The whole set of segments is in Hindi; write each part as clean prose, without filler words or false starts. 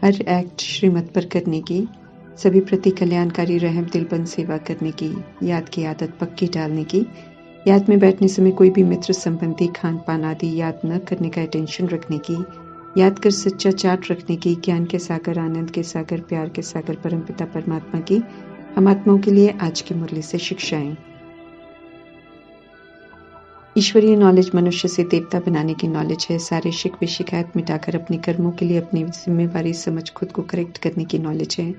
हर एक्ट श्रीमत पर करने की, सभी प्रति कल्याणकारी रहम दिलबंद सेवा करने की, याद की आदत पक्की डालने की, याद में बैठने समय कोई भी मित्र संबंधी खान पान आदि याद न करने का अटेंशन रखने की, याद कर सच्चा चाट रखने की, ज्ञान के सागर, आनंद के सागर, प्यार के सागर परमपिता परमात्मा की हम आत्माओं के लिए आज की मुरली से शिक्षाएं। ईश्वरीय नॉलेज मनुष्य से देवता बनाने की नॉलेज है। सारे शिकवे शिकायत मिटाकर अपने कर्मों के लिए अपनी जिम्मेवारी समझ खुद को करेक्ट करने की नॉलेज है।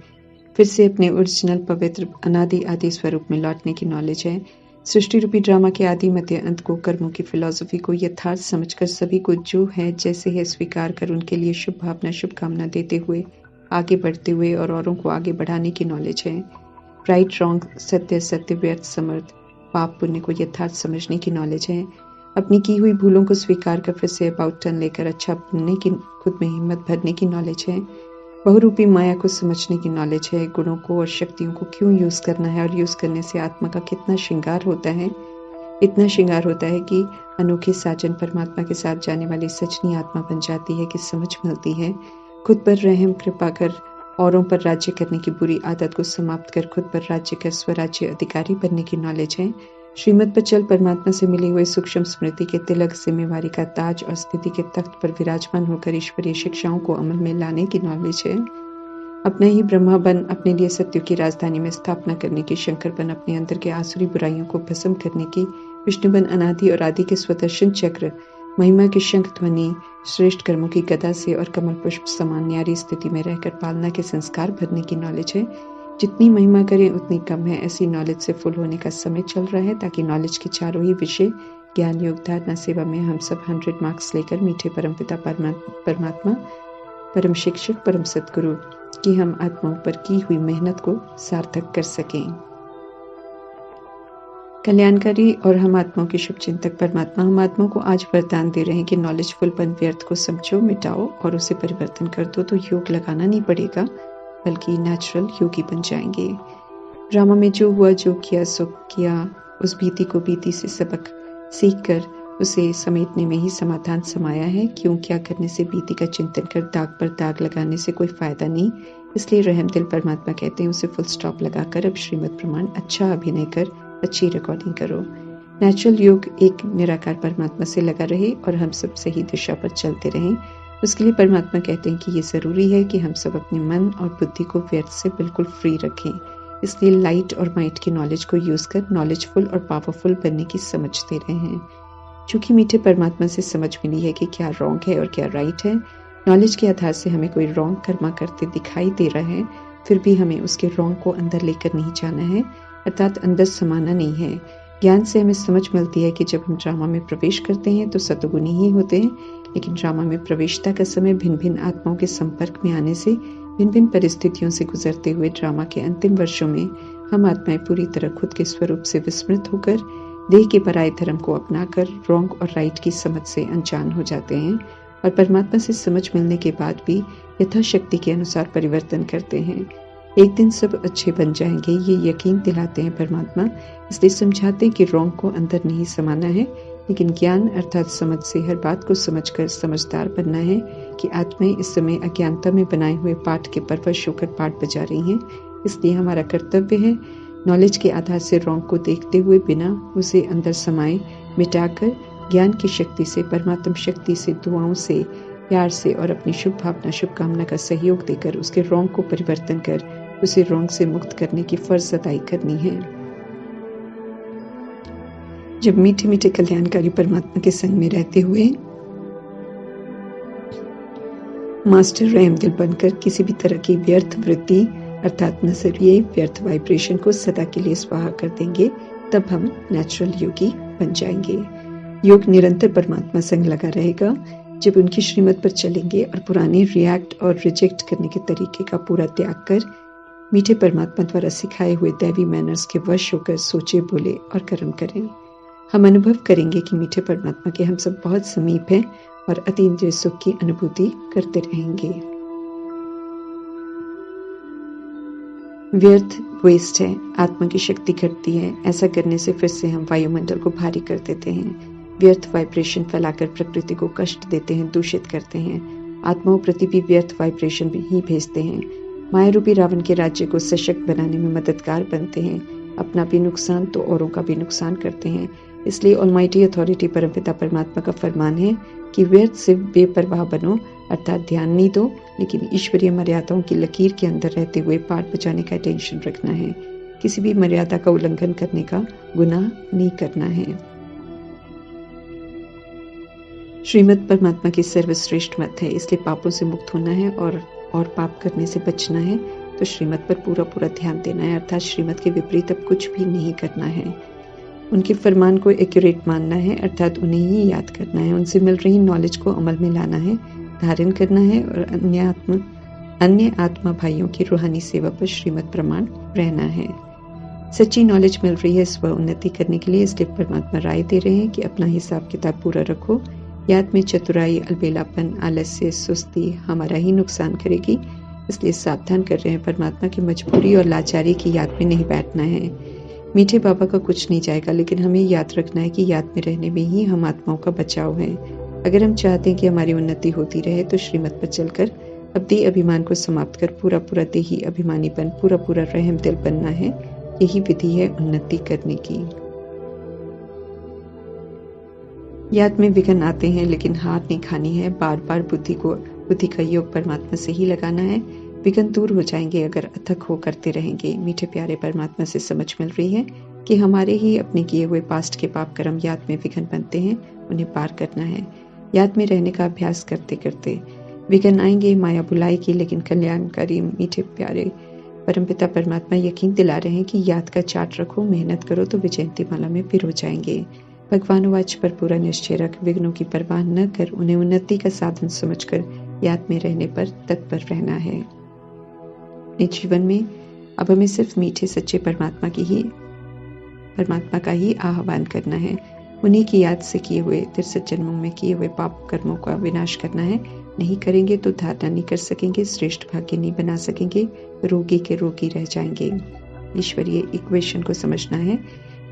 फिर से अपने ओरिजिनल पवित्र अनादि आदि स्वरूप में लौटने की नॉलेज है। सृष्टि रूपी ड्रामा के आदि मध्य अंत को, कर्मों की फिलॉसफी को यथार्थ समझकर सभी को जो है जैसे है स्वीकार कर उनके लिए शुभ भावना शुभकामना देते हुए आगे बढ़ते हुए और औरों को आगे बढ़ाने की नॉलेज है। राइट रॉन्ग, सत्य सत्य, व्यर्थ समर्थ, पाप पुण्य को यथार्थ समझने की नॉलेज है। अपनी की हुई भूलों को स्वीकार कर फिर से अबाउट टर्न लेकर अच्छा बनने की, खुद में हिम्मत भरने की नॉलेज है। बहुरूपी माया को समझने की नॉलेज है। गुणों को और शक्तियों को क्यों यूज करना है और यूज करने से आत्मा का कितना श्रृंगार होता है। इतना श्रृंगार होता है कि अनोखे साजन परमात्मा के साथ जाने वाली सचनी आत्मा बन जाती है कि समझ मिलती है। खुद पर रहम कृपा कर औरों पर राज्य करने की बुरी आदत को समाप्त कर खुद पर राज्य कर स्वराज्य अधिकारी बनने की नॉलेज है। श्रीमत पर चल परमात्मा से मिली हुए सूक्ष्म स्मृति के तिलक, जिम्मेवारी का ताज और स्थिति के तख्त पर विराजमान होकर ईश्वरीय शिक्षाओं को अमल में लाने की नॉलेज है। अपना ही ब्रह्मा बन अपने लिए सत्य की राजधानी में स्थापना करने की, शंकर बन अपने अंदर के आसुरी बुराइयों को भस्म करने की, विष्णु बन अनादि और आदि के स्वदर्शन चक्र, महिमा के शंख ध्वनि, श्रेष्ठ कर्मों की गदा से और कमल पुष्प समान न्यारी स्थिति में रहकर पालना के संस्कार भरने की नॉलेज है। जितनी महिमा करें उतनी कम है। ऐसी नॉलेज से फुल होने का समय चल रहा है ताकि नॉलेज के चारों ही विषय ज्ञान, योग, धारणा, सेवा में हम सब 100 मार्क्स लेकर मीठे परमपिता परमात्मा, परम शिक्षक, परम सद्गुरु की हम आत्माओं पर की हुई मेहनत को सार्थक कर सकें। कल्याणकारी और हम आत्माओं के शुभ चिंतक परमात्मा हम आत्माओं को आज वरदान दे रहे हैं कि नॉलेजफुलपन व्यर्थ को समझो, मिटाओ और उसे परिवर्तन कर दो तो योग लगाना नहीं पड़ेगा बल्कि नेचुरल योगी बन जाएंगे। ड्रामा में जो हुआ, जो किया सो किया, उस भीति को भीति से सबक सीख कर उसे समेटने में ही समाधान समाया है। क्यों क्या करने से भीति का चिंतन कर दाग पर दाग लगाने से कोई फायदा नहीं। इसलिए रहम दिल परमात्मा कहते हैं उसे फुल स्टॉप लगाकर अब श्रीमद प्रमाण अच्छा अभिनय कर अच्छी रिकॉर्डिंग करो। नेचुरल योग एक निराकार परमात्मा से लगा रहे और हम सब सही दिशा पर चलते रहें। उसके लिए परमात्मा कहते हैं कि ये जरूरी है कि हम सब अपने मन और बुद्धि को व्यर्थ से बिल्कुल फ्री रखें। इसलिए लाइट और माइट की नॉलेज को यूज कर नॉलेजफुल और पावरफुल बनने की समझ दे रहे हैं। चूंकि मीठे परमात्मा से समझ मिली है कि क्या रॉन्ग है और क्या राइट है, नॉलेज के आधार से हमें कोई रॉन्ग कर्मा करते दिखाई दे रहा है, फिर भी हमें उसके रॉन्ग को अंदर लेकर नहीं जाना है, अर्थात अंदर समाना नहीं है। ज्ञान से हमें समझ मिलती है कि जब हम ड्रामा में प्रवेश करते हैं तो सतोगुणी ही होते हैं, लेकिन ड्रामा में प्रवेशता का समय भिन्न भिन्न आत्माओं के संपर्क में आने से, भिन्न भिन्न परिस्थितियों से गुजरते हुए ड्रामा के अंतिम वर्षों में हम आत्माएं पूरी तरह खुद के स्वरूप से विस्मृत होकर देह के पराये धर्म को अपनाकर रॉन्ग और राइट की समझ से अनजान हो जाते हैं और परमात्मा से समझ मिलने के बाद भी यथाशक्ति के अनुसार परिवर्तन करते हैं। एक दिन सब अच्छे बन जाएंगे, ये यकीन दिलाते हैं परमात्मा। इसलिए समझाते हैं कि रॉन्ग को अंदर नहीं समाना है, लेकिन ज्ञान अर्थात समझ से हर बात को समझकर समझदार बनना है कि आत्माएं इस समय अज्ञानता में बनाए हुए पाठ के परवश होकर पाठ बजा रही हैं। इसलिए हमारा कर्तव्य है नॉलेज के आधार से रॉन्ग को देखते हुए बिना उसे अंदर समाये मिटाकर ज्ञान की शक्ति से, परमात्म शक्ति से, दुआओं से, प्यार से और अपनी शुभ भावना शुभकामना का सहयोग देकर उसके रॉन्ग को परिवर्तन कर उसे रॉन्ग से मुक्त करने की फर्ज अदाई करनी है। जब मीठे मीठे कल्याणकारी परमात्मा के संग में रहते हुए मास्टर रहम दिल बनकर किसी भी तरह की व्यर्थ वृत्ति अर्थात नजरिए, व्यर्थ वाइब्रेशन को सदा के लिए स्वाहा कर देंगे, तब हम नेचुरल योगी बन जाएंगे। योग निरंतर परमात्मा संग लगा रहेगा। जब उनकी श्रीमत पर चलेंगे और पुराने रिएक्ट और रिजेक्ट करने के तरीके का पूरा त्याग कर मीठे परमात्मा द्वारा सिखाए हुए दैवी मैनर्स के वश होकर सोचे, बोले और कर्म करें, हम अनुभव करेंगे कि मीठे परमात्मा के हम सब बहुत समीप हैं और अतीन्द्रिय सुख की अनुभूति करते रहेंगे। व्यर्थ वेस्ट है, आत्मा की शक्ति घटती है। ऐसा करने से फिर से हम वायुमंडल को भारी कर देते हैं, व्यर्थ वाइब्रेशन फैलाकर प्रकृति को कष्ट देते हैं, दूषित करते हैं। आत्माओं प्रति भी व्यर्थ वाइब्रेशन भी ही भेजते हैं। माया रूपी रावण के राज्य को सशक्त बनाने में मददगार बनते हैं। अपना भी नुकसान तो औरों का भी नुकसान करते हैं। इसलिए ऑलमाइटी अथॉरिटी परमपिता परमात्मा का फरमान है कि व्यर्थ से बेपरवाह बनो, अर्थात ध्यान नहीं दो, लेकिन ईश्वरीय मर्यादाओं की लकीर के अंदर रहते हुए पाठ बचाने का टेंशन रखना है। किसी भी मर्यादा का उल्लंघन करने का गुनाह नहीं करना है। श्रीमद् परमात्मा की सर्वश्रेष्ठ मत है, इसलिए पापों से मुक्त होना है और पाप करने से बचना है तो श्रीमद् पर पूरा ध्यान देना है, अर्थात श्रीमद् के विपरीत अब कुछ भी नहीं करना है। उनके फरमान को एक्यूरेट मानना है, अर्थात उन्हें ही याद करना है। उनसे मिल रही नॉलेज को अमल में लाना है, धारण करना है और अन्य आत्मा भाइयों की रूहानी सेवा पर श्रीमद् प्रमाण रहना है। सच्ची नॉलेज मिल रही है स्व उन्नति करने के लिए, इसलिए परमात्मा राय दे रहे हैं कि अपना हिसाब किताब पूरा रखो। याद में चतुराई, अलबेलापन, आलस्य, सुस्ती हमारा ही नुकसान करेगी, इसलिए सावधान कर रहे हैं परमात्मा की मजबूरी और लाचारी की याद में नहीं बैठना है। मीठे बाबा का कुछ नहीं जाएगा, लेकिन हमें याद रखना है कि याद में रहने में ही हम आत्माओं का बचाव है। अगर हम चाहते हैं कि हमारी उन्नति होती रहे तो श्रीमद् पर चलकर अपने अभिमान को समाप्त कर पूरा देही अभिमानीपन, पूरा रहम दिल बनना है। यही विधि है उन्नति करने की। याद में विघ्न आते हैं, लेकिन हार नहीं खानी है। बार बुद्धि का योग परमात्मा से ही लगाना है। विघ्न दूर हो जाएंगे अगर अथक हो करते रहेंगे। मीठे प्यारे परमात्मा से समझ मिल रही है कि हमारे ही अपने किए हुए पास्ट के पाप कर्म याद में विघ्न बनते हैं, उन्हें पार करना है। याद में रहने का अभ्यास करते करते विघ्न आएंगे, माया बुलाएगी, लेकिन कल्याणकारी मीठे प्यारे परमपिता परमात्मा यकीन दिला रहे हैं कि याद का चार्ट रखो, मेहनत करो तो विजयंती माला में पिरो जाएंगे। भगवानुवाच पर पूरा निश्चय रख, विघ्नों की परवाह न कर, उन्हें उन्नति का साधन समझकर याद में रहने पर तत्पर रहना है। अपने जीवन में अब हमें सिर्फ मीठे सच्चे परमात्मा का ही आह्वान करना है। उन्हीं की याद से किए हुए 63 जन्मों में किए हुए पाप कर्मों का विनाश करना है। नहीं करेंगे तो धारणा नहीं कर सकेंगे, श्रेष्ठ भाग्य नहीं बना सकेंगे, रोगी के रोगी रह जाएंगे। ईश्वरीय इक्वेशन को समझना है।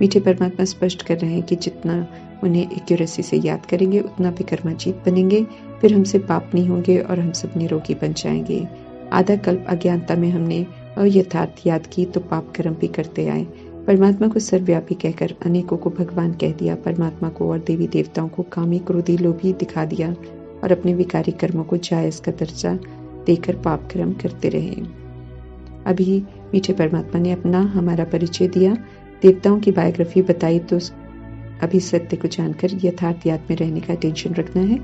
मीठे परमात्मा स्पष्ट कर रहे हैं कि जितना उन्हें एक्यूरेसी से याद करेंगे उतना विकर्माजीत बनेंगे, फिर हमसे पाप नहीं होंगे और हम सब निरोगी बन जाएंगे। आधा कल्प अज्ञानता में हमने अयथार्थ याद की तो पाप कर्म भी करते आए। परमात्मा को सर्वव्यापी कहकर अनेकों को भगवान कह दिया, परमात्मा को और देवी देवताओं को कामी, क्रोधी, लोभी दिखा दिया और अपने विकारी कर्मों को जायज का दर्जा देकर पाप कर्म करते रहे। अभी मीठे परमात्मा ने अपना हमारा परिचय दिया, देवताओं की बायोग्राफी बताई, तो अभी सत्य को जानकर यथार्थ याद में रहने का टेंशन रखना है,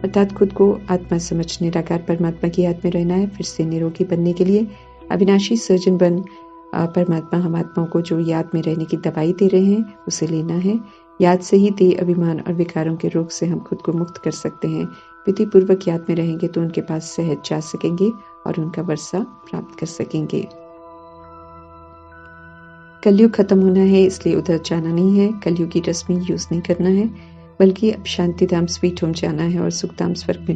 अर्थात खुद को आत्मा समझ निराकार परमात्मा की याद में रहना है। फिर से निरोगी बनने के लिए अविनाशी सर्जन बन परमात्मा हम आत्माओं को जो याद में रहने की दवाई दे रहे हैं उसे लेना है। याद से ही देह अभिमान और विकारों के रोग से हम खुद को मुक्त कर सकते हैं। विधि पूर्वक याद में रहेंगे तो उनके पास सहज जा सकेंगे और उनका वर्षा प्राप्त कर सकेंगे। कलयुग खत्म होना है, इसलिए उधर जाना नहीं है। कलयुगी रस्मी यूज नहीं करना है, बल्कि अब शांतिधाम स्वीट होम जाना है और सुखधाम स्वर्ग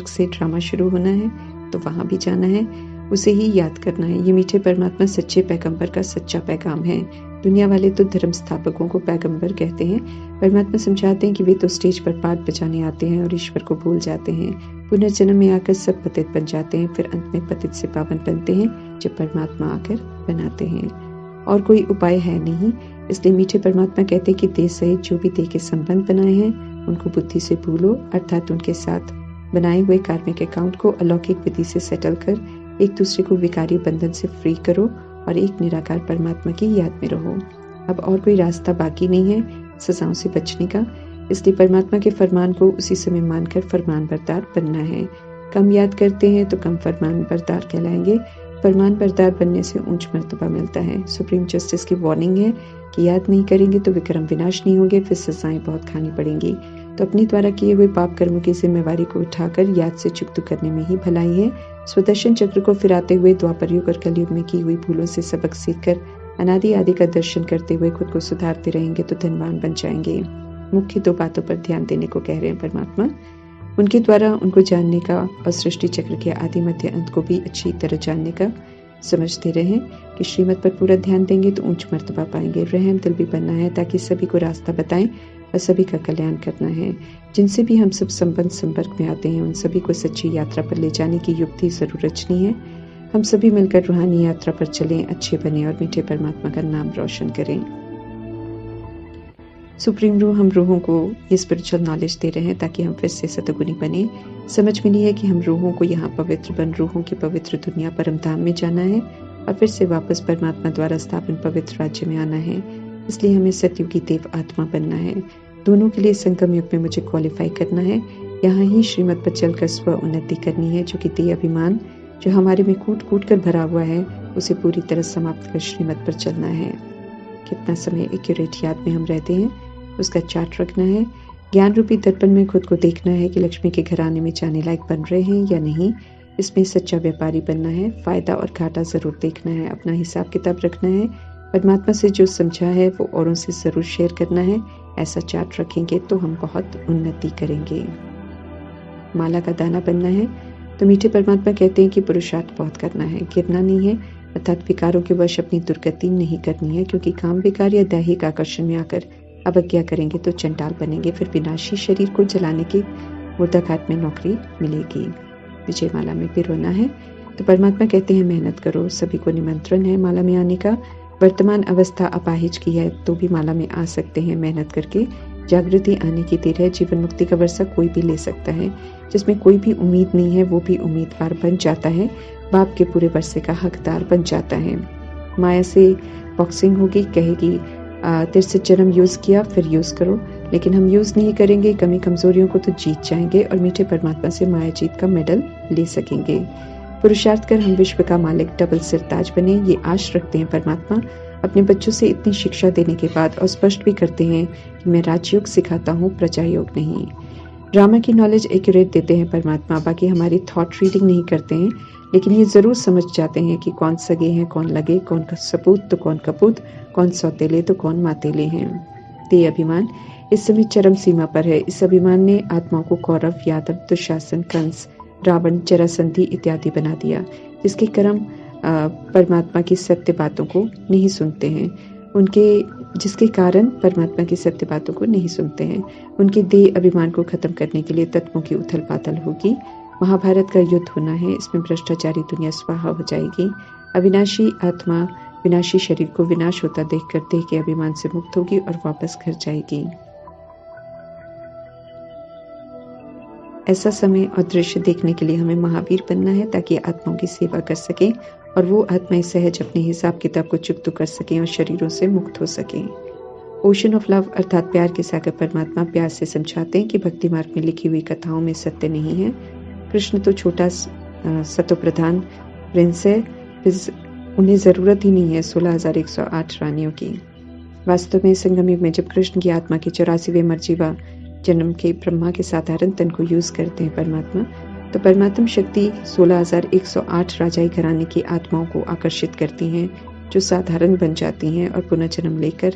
से ड्रामा शुरू होना है, तो वहां भी जाना है, उसे ही याद करना है। ये मीठे परमात्मा सच्चे पैगंबर का सच्चा पैगाम है। दुनिया वाले तो धर्म स्थापकों को पैगंबर कहते हैं। परमात्मा समझाते हैं कि वे तो स्टेज पर पाठ बजाने आते हैं और ईश्वर को भूल जाते हैं। पुनर्जन्म में आकर सब पतित बन जाते हैं, फिर अंत में पतित से पावन बनते हैं जब परमात्मा आकर बनाते हैं। और कोई उपाय है नहीं, इसलिए मीठे परमात्मा कहते हैं कि देह सहित जो भी देह के संबंध बनाए हैं उनको बुद्धि से भूलो, अर्थात उनके साथ बनाए हुए कार्मिक अकाउंट को अलौकिक विधि से सेटल कर एक दूसरे को विकारी बंधन से फ्री करो और एक निराकार परमात्मा की याद में रहो। अब और कोई रास्ता बाकी नहीं है सजाओं से बचने का, इसलिए परमात्मा के फरमान को उसी समय मानकर फरमान बरदार बनना है। कम याद करते हैं तो कम फरमान बरदार कहलाएंगे। फरमान बरदार बनने से ऊंच मर्तबा मिलता है। सुप्रीम जस्टिस की वार्निंग है कि याद नहीं करेंगे तो विक्रम विनाश नहीं होंगे, फिर सजाएं बहुत खानी पड़ेंगी। तो अपने द्वारा किए हुए पाप कर्मों की जिम्मेवारी को उठाकर याद से चुकता करने में ही भलाई है। स्वदर्शन चक्र को फिराते हुए द्वापर युग और कलयुग में की हुई भूलों से सबक सीखकर अनादि आदि का दर्शन करते हुए खुद को सुधारते रहेंगे तो धनवान बन जाएंगे। मुख्य 2 बातों पर ध्यान देने को कह रहे हैं परमात्मा। उनके द्वारा उनको जानने का और सृष्टि चक्र के आदि मध्य अंत को भी अच्छी तरह जानने का समझते रहे कि श्रीमत पर पूरा ध्यान देंगे तो ऊंच मर्तबा पाएंगे। रहम दिल भी बनना है ताकि सभी को रास्ता बताएं और सभी का कल्याण करना है। जिनसे भी हम सब संपर्क में आते हैं उन सभी को सच्ची यात्रा पर ले जाने की युक्ति जरूर रचनी है। हम सभी मिलकर रूहानी यात्रा पर चलें, अच्छे बने और मीठे परमात्मा का नाम रोशन करें। सुप्रीम रूह हम रूहों को ये स्पिरिचुअल नॉलेज दे रहे हैं ताकि हम फिर से सतगुणी बने। समझ मिली है कि हम रूहों को यहाँ पवित्र बन रूहों की पवित्र दुनिया परम धाम में जाना है और फिर से वापस परमात्मा द्वारा स्थापन पवित्र राज्य में आना है। इसलिए हमें सतयुगी देव आत्मा बनना है। दोनों के लिए संगम युग में मुझे क्वालिफाई करना है। यहाँ ही श्रीमत पर चलकर स्व उन्नति करनी है, जो कि देह अभिमान जो हमारे में कूट कूट कर भरा हुआ है उसे पूरी तरह समाप्त कर श्रीमत पर चलना है। कितना समय एक्यूरेट याद में हम रहते हैं उसका चार्ट रखना है। ज्ञान रूपी दर्पण में खुद को देखना है कि लक्ष्मी के घराने में जाने लायक बन रहे हैं या नहीं। इसमें सच्चा व्यापारी बनना है। फायदा और घाटा जरूर देखना है। अपना हिसाब किताब रखना है। परमात्मा से जो समझा है वो औरों से जरूर शेयर करना है। ऐसा चार्ट रखेंगे तो हम बहुत उन्नति करेंगे। माला का दाना बनना है। तो मीठे परमात्मा कहते हैं कि पुरुषार्थ बहुत करना है, गिरना नहीं है, अर्थात विकारों के वश अपनी दुर्गति नहीं करनी है, क्योंकि काम विकार या दैहिक आकर्षण में आकर अवज्ञा करेंगे तो चंडाल बनेंगे। फिर विनाशी शरीर को जलाने की मुर्दाघाट में नौकरी मिलेगी। विजय माला में पिरोना है। तो परमात्मा कहते हैं मेहनत करो। सभी को निमंत्रण है माला में आने का। वर्तमान अवस्था अपाहिज की है तो भी माला में आ सकते हैं। मेहनत करके जागृति आने की देर है। जीवन मुक्ति का वर्षा कोई भी ले सकता है। जिसमें कोई भी उम्मीद नहीं है वो भी उम्मीदवार बन जाता है। बाप के पूरे वर्षे का हकदार बन जाता है। माया से बॉक्सिंग होगी, कहेगी तेरे से जन्म यूज किया फिर यूज करो, लेकिन हम यूज नहीं करेंगे। कमी कमजोरियों को तो जीत जाएंगे और मीठे परमात्मा से माया जीत का मेडल ले सकेंगे। पुरुषार्थ कर हम विश्व का मालिक डबल सिरताज बने, ये आश रखते हैं परमात्मा। अपने बच्चों से इतनी शिक्षा देने के बाद और स्पष्ट भी करते हैं कि मैं राजयोग सिखाता हूँ, प्रजा योग नहीं। ड्रामा की नॉलेज एक्यूरेट देते हैं परमात्मा। बाकी हमारी थॉट रीडिंग नहीं करते हैं, लेकिन ये जरूर समझ जाते हैं कि कौन सगे हैं कौन लगे, कौन सपूत तो कौन कपूत, कौन सौतेले तो कौन मातेले हैं। ते अभिमान इस समय चरम सीमा पर है। इस अभिमान ने आत्माओं को कौरव, यादव, दुशासन, कंस, रावण, जरासंधि इत्यादि बना दिया, जिसके कर्म परमात्मा की सत्य बातों को नहीं सुनते हैं। जिसके कारण परमात्मा की सत्य बातों को नहीं सुनते हैं। उनके देह अभिमान को खत्म करने के लिए तत्वों की उथल पाथल होगी। महाभारत का युद्ध होना है। इसमें भ्रष्टाचारी दुनिया स्वाहा हो जाएगी। अविनाशी आत्मा विनाशी शरीर को विनाश होता देखकर देह के अभिमान से मुक्त होगी और वापस घर जाएगी। ऐसा समय और दृश्य देखने के लिए हमें महावीर बनना है, ताकि आत्माओं की सेवा कर सके और वो आत्माएं सहज अपने हिसाब किताब को चुकता कर सकें और शरीरों से मुक्त हो सकें। ओशन ऑफ लव अर्थात प्यार के सागर परमात्मा प्यार से समझाते हैं कि भक्ति मार्ग में लिखी हुई कथाओं में सत्य नहीं है। कृष्ण तो छोटा सतोप्रधान प्रिंस है, उन्हें जरूरत ही नहीं है 16,108 रानियों की। वास्तव में संगम युग में जब कृष्ण की आत्मा के 84वें मर्जीवा जन्म के ब्रह्मा के साधारण तन को यूज करते हैं परमात्मा, तो परमात्म शक्ति 16,108 राजाई घराने की आत्माओं को आकर्षित करती हैं, जो साधारण बन जाती हैं और पुनः जन्म लेकर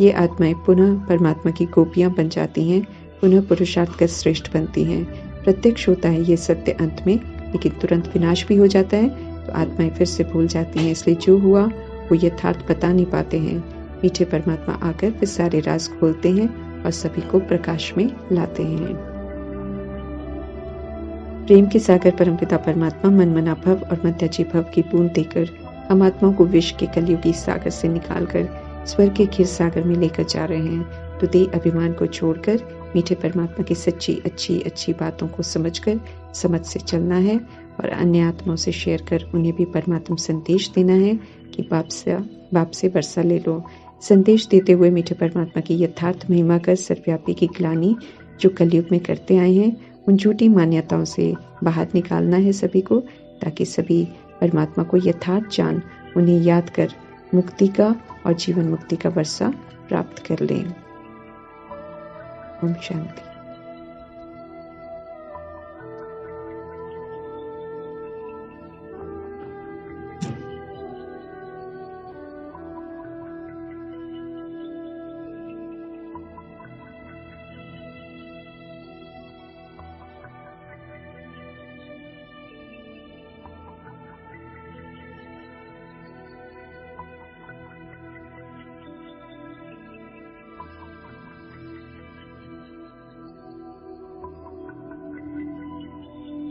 ये आत्माएं पुनः परमात्मा की गोपियां बन जाती हैं, पुनः पुरुषार्थ कर श्रेष्ठ बनती हैं। प्रत्यक्ष होता है ये सत्य अंत में, लेकिन तुरंत विनाश भी हो जाता है, तो आत्माएं फिर से भूल जाती हैं। इसलिए जो हुआ वो यथार्थ बता नहीं पाते हैं। मीठे परमात्मा आकर वे सारे राज खोलते हैं और सभी को प्रकाश में लाते हैं। प्रेम के सागर परमपिता परमात्मा मनमना भव और मध्याजी भव की बूंद देकर हम आत्माओं को विश्व के कलयुगी सागर से निकालकर स्वर्ग के क्षीर सागर में लेकर जा रहे हैं। तो देह अभिमान को छोड़कर मीठे परमात्मा की सच्ची अच्छी बातों को समझकर समझ से चलना है और अन्य आत्माओं से शेयर कर उन्हें भी परमात्मा संदेश देना है कि बाप से वर्षा ले लो। संदेश देते हुए मीठे परमात्मा की यथार्थ महिमा कर सर्वव्यापी की ग्लानि जो कलयुग में करते आए हैं, उन झूठी मान्यताओं से बाहर निकालना है सभी को, ताकि सभी परमात्मा को यथार्थ जान उन्हें याद कर मुक्ति का और जीवन मुक्ति का वर्षा प्राप्त कर लें। ओम शांति।